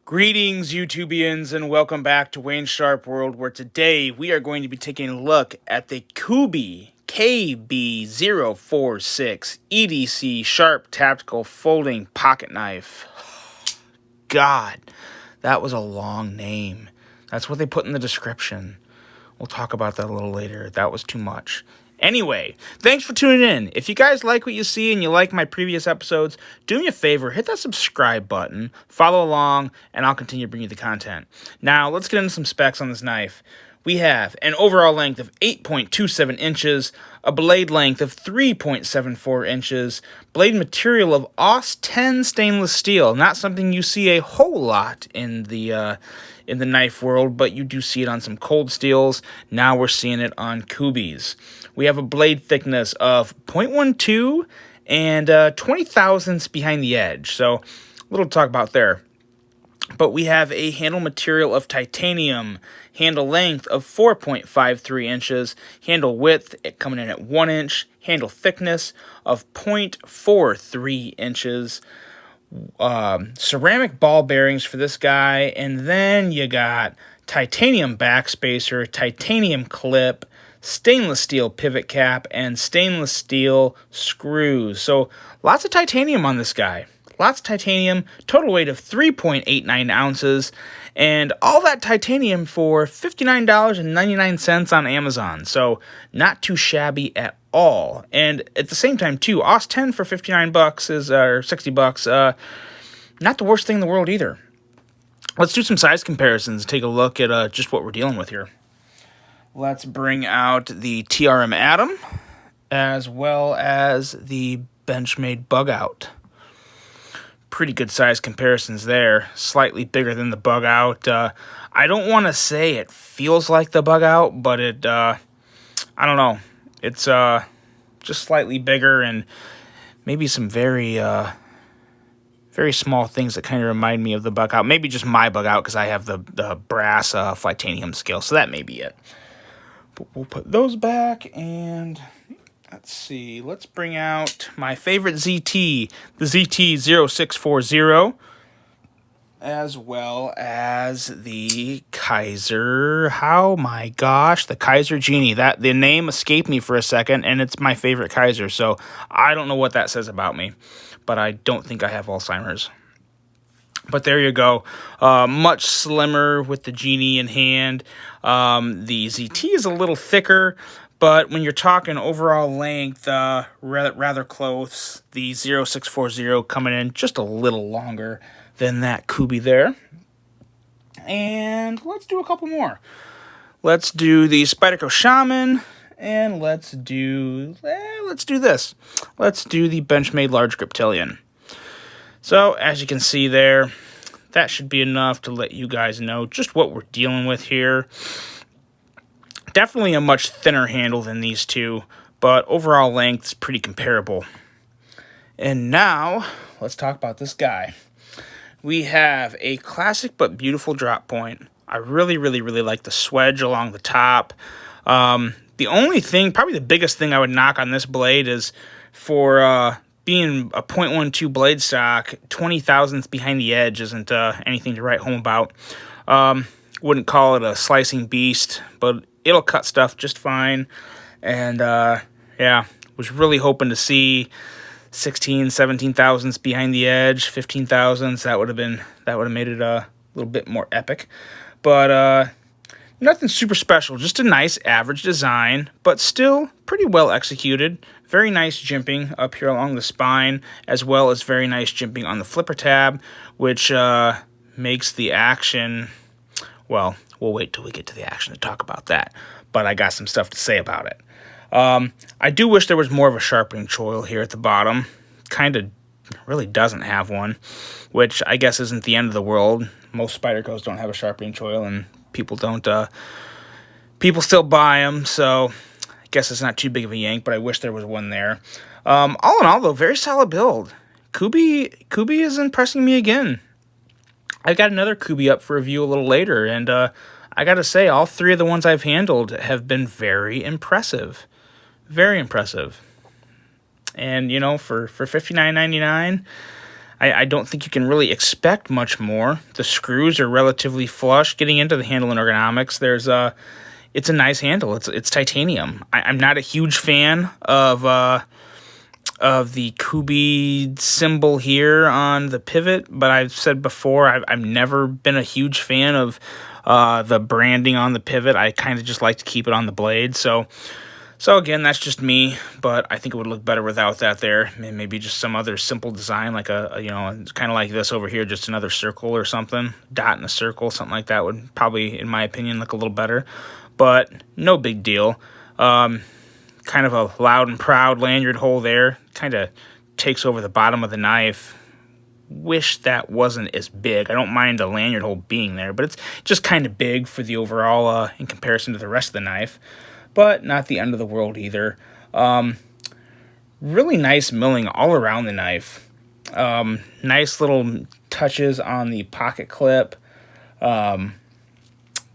Greetings, YouTubians, and welcome back to Wayne Sharp World, where today we are going to be taking a look at the Kubey KB046 EDC Sharp Tactical Folding Pocket Knife. God, that was a long name. That's what they put in the description. We'll talk about that a little later. That was too much. Anyway, thanks for tuning in. If you guys like what you see and you like my previous episodes, do me a favor, hit that subscribe button, follow along, and I'll continue to bring you the content. Now, let's get into some specs on this knife. We have an overall length of 8.27 inches, a blade length of 3.74 inches, blade material of AUS 10 stainless steel. Not something you see a whole lot in the knife world, but you do see it on some cold steels. Now we're seeing it on Kubeys. We have a blade thickness of 0.12 and 20 thousandths behind the edge. So a little to talk about there. But we have a handle material of titanium, handle length of 4.53 inches, handle width coming in at 1 inch, handle thickness of 0.43 inches, ceramic ball bearings for this guy, and then you got titanium backspacer, titanium clip, stainless steel pivot cap, and stainless steel screws. So lots of titanium on this guy. Lots of titanium, total weight of 3.89 ounces, and all that titanium for $59.99 on Amazon. So not too shabby at all. And at the same time, too, AUS 10 for 59 bucks is or 60 bucks. Not the worst thing in the world either. Let's do some size comparisons. Take a look at just what we're dealing with here. Let's bring out the TRM Atom as well as the Benchmade Bug Out. Pretty good size comparisons there. Slightly bigger than the Bug Out. I don't want to say it feels like the Bug Out, but it, I don't know. It's just slightly bigger and maybe some very small things that kind of remind me of the Bug Out. Maybe just my Bug Out because I have the brass Flitanium scale, so that may be it. But we'll put those back and let's see. Let's bring out my favorite ZT, the ZT0640, as well as the Kaiser. Oh my gosh, the Kaiser Genie. The name escaped me for a second, and it's my favorite Kaiser. So I don't know what that says about me, but I don't think I have Alzheimer's. But there you go. Much slimmer with the Genie in hand. The ZT is a little thicker, but when you're talking overall length, rather close. The 0640 coming in just a little longer than that Kubey there. And let's do a couple more. Let's do the Spyderco Shaman, and let's do this. Let's do the Benchmade Large Griptilian. So, as you can see there, that should be enough to let you guys know just what we're dealing with here. Definitely a much thinner handle than these two, but overall length is pretty comparable. And now, let's talk about this guy. We have a classic but beautiful drop point. I really like the swedge along the top. The only thing, probably the biggest thing I would knock on this blade is for being a .12 blade stock, 20 thousandths behind the edge isn't anything to write home about. Wouldn't call it a slicing beast, but it'll cut stuff just fine. And yeah, was really hoping to see 16, 17 thousandths behind the edge, 15 thousandths. That would have made it a little bit more epic. But nothing super special, just a nice average design, but still pretty well executed. Very nice jimping up here along the spine, as well as very nice jimping on the flipper tab, which makes the action, well, we'll wait till we get to the action to talk about that, but I got some stuff to say about it. I do wish there was more of a sharpening choil here at the bottom. Kind of really doesn't have one, which I guess isn't the end of the world. Most Spydercos don't have a sharpening choil, and people still buy them, so I guess it's not too big of a yank, but I wish there was one there. All in all, though, very solid build. Kubey is impressing me again. I've got another Kubey up for review a little later, and I gotta say, all three of the ones I've handled have been very impressive. Very impressive. And, you know, for $59.99, I don't think you can really expect much more. The screws are relatively flush. Getting into the handle and ergonomics, it's a nice handle. It's titanium. I'm not a huge fan of the Kubey symbol here on the pivot, but I've said before I've never been a huge fan of the branding on the pivot. I kind of just like to keep it on the blade. So again, that's just me, but I think it would look better without that there. Maybe just some other simple design, like it's kind of like this over here, just another circle or something, dot in a circle, something like that would probably, in my opinion, look a little better. But no big deal. Kind of a loud and proud lanyard hole there. Kind of takes over the bottom of the knife. Wish that wasn't as big. I don't mind the lanyard hole being there, but it's just kind of big for the overall in comparison to the rest of the knife. But not the end of the world either. Really nice milling all around the knife. Nice little touches on the pocket clip.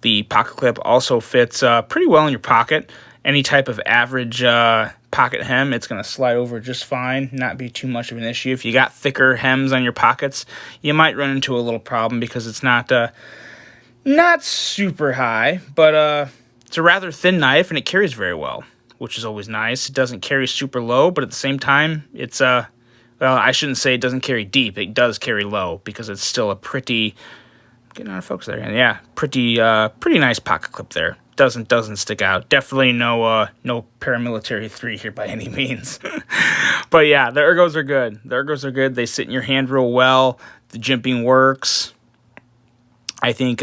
The pocket clip also fits pretty well in your pocket. Any type of average pocket hem, it's going to slide over just fine, not be too much of an issue. If you got thicker hems on your pockets, you might run into a little problem because it's not super high, but it's a rather thin knife, and it carries very well, which is always nice. It doesn't carry super low, but at the same time, it's, well, I shouldn't say it doesn't carry deep. It does carry low, because it's still a pretty, getting out of focus there, yeah, pretty nice pocket clip there. Doesn't stick out. Definitely no paramilitary 3 here by any means. But yeah, the ergos are good. The ergos are good. They sit in your hand real well. The jimping works. I think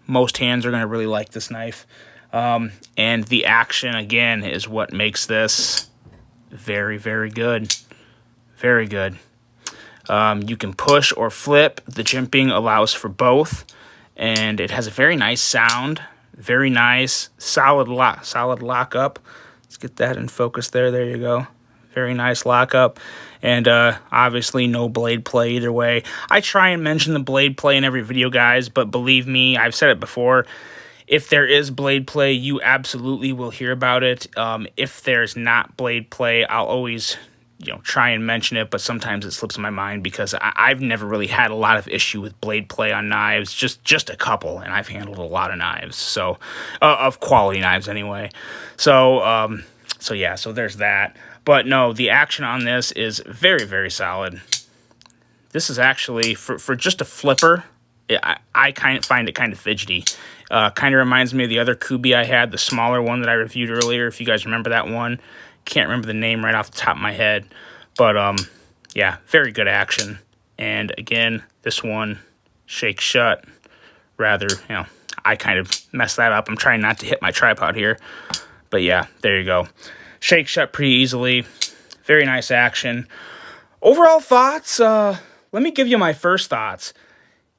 most hands are going to really like this knife. And the action, again, is what makes this very, very good. Very good. You can push or flip. The jimping allows for both. And it has a very nice sound. Very nice. Solid lockup. Let's get that in focus there. There you go. Very nice lockup. And obviously no blade play either way. I try and mention the blade play in every video, guys, but believe me, I've said it before. If there is blade play, you absolutely will hear about it. If there's not blade play, I'll always, try and mention it, but sometimes it slips my mind because I've never really had a lot of issue with blade play on knives, just a couple, and I've handled a lot of knives, so of quality knives anyway. So there's that. But no, the action on this is very, very solid. This is actually for just a flipper. I kind of find it kind of fidgety. Kind of reminds me of the other Kubey I had, the smaller one that I reviewed earlier, if you guys remember that one. Can't remember the name right off the top of my head. But, yeah, very good action. And, again, this one shakes shut. Rather, I kind of messed that up. I'm trying not to hit my tripod here. But, yeah, there you go. Shake shut pretty easily. Very nice action. Overall thoughts, let me give you my first thoughts.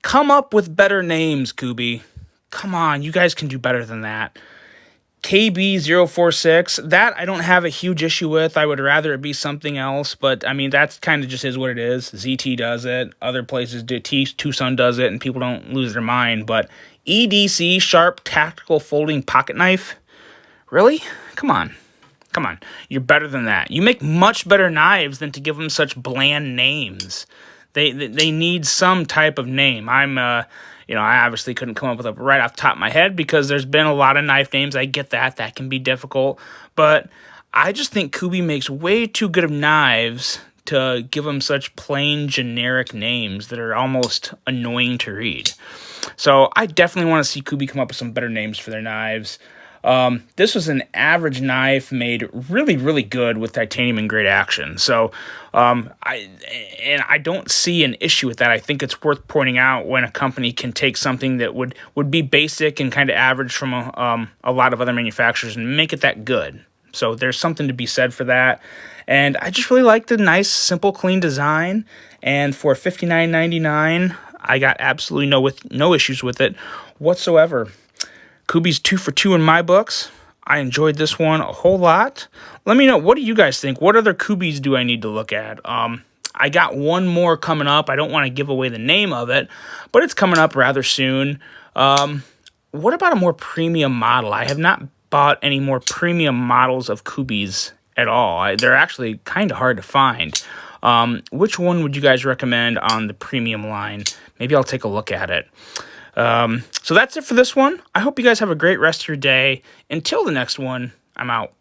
Come up with better names, Kubey. Come on, you guys can do better than that. KB046, that I don't have a huge issue with. I would rather it be something else, but I mean, that's kind of just is what it is. ZT does it, other places do, Tucson does it, and people don't lose their mind. But EDC, Sharp Tactical Folding Pocket Knife? Really? Come on. Come on. You're better than that. You make much better knives than to give them such bland names. They need some type of name. I obviously couldn't come up with it right off the top of my head because there's been a lot of knife names. I get that. That can be difficult. But I just think Kubey makes way too good of knives to give them such plain, generic names that are almost annoying to read. So I definitely want to see Kubey come up with some better names for their knives. This was an average knife made really, really good with titanium and great action. So, I don't see an issue with that. I think it's worth pointing out when a company can take something that would be basic and kind of average from a lot of other manufacturers and make it that good. So there's something to be said for that. And I just really like the nice, simple, clean design. And for $59.99, I got absolutely no issues with it whatsoever. Kubey's 2 for 2 in my books. I enjoyed this one a whole lot. Let me know, what do you guys think? What other Kubeys do I need to look at? I got one more coming up. I don't want to give away the name of it, but it's coming up rather soon. What about a more premium model? I have not bought any more premium models of Kubeys at all. They're actually kind of hard to find. Which one would you guys recommend on the premium line? Maybe I'll take a look at it. So that's it for this one. I hope you guys have a great rest of your day. Until the next one, I'm out.